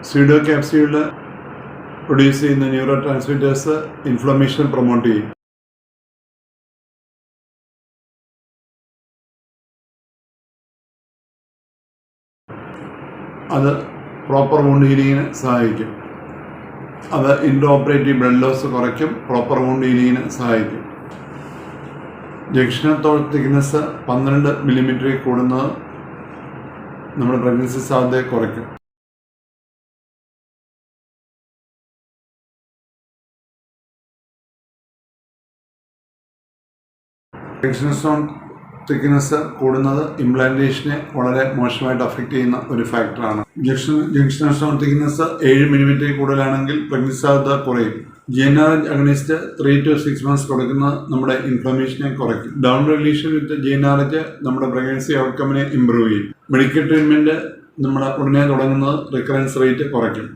Pseudo ക്യാപ്സ്യൂളിൽ produce ചെയ്യുന്ന neuro transmitters inflammation promote ചെയ്യും. അത് പ്രോപ്പർ വൂണ്ട് ഹീലിങ്ങിന് സഹായിക്കും. അത് ഇൻട്രോ ഓപ്പറേറ്റീവ് ബ്ലഡ് ലോസ് കുറയ്ക്കും, പ്രോപ്പർ വൂണ്ട് ഹീലിങ്ങിന് സഹായിക്കും. ജംഗ്ഷണൽ തോൾ തിക്നെസ് 12 മില്ലിമീറ്ററിൽ കൂടുന്നത് നമ്മുടെ പ്രഗ്നൻസി സാധ്യതയെ കുറയ്ക്കും. ജംഗ്ഷണൽ സ്റ്റോൺ തിക്നെസ് കൂടുന്നത് ഇംപ്ലാന്റേഷനെ വളരെ മോശമായിട്ട് അഫക്റ്റ് ചെയ്യുന്ന ഒരു ഫാക്ടറാണ്. ജംഗ്ഷണൽ സ്റ്റോൺ തിക്നെസ് 7 മില്ലിമീറ്ററിൽ കൂടുതലാണെങ്കിൽ പ്രഗ്നൻസി സാധ്യത കുറയും. GnRH അഗണിസ്റ്റ് 3 to 6 months കൊടുക്കുന്നത് നമ്മുടെ ഇൻഫ്ലമേഷനെ കുറയ്ക്കും. ഡൗൺ റെഗുലേഷൻ വിത്ത് GnRH നമ്മുടെ പ്രഗ്നൻസി ഔട്ട്കമ്മിനെ ഇംപ്രൂവ് ചെയ്യും. മെഡിക്കൽ ട്രീറ്റ്മെന്റ് നമ്മൾ ഉടനെ തുടങ്ങുന്നത് റിക്കറൻസ് റേറ്റ് കുറയ്ക്കും.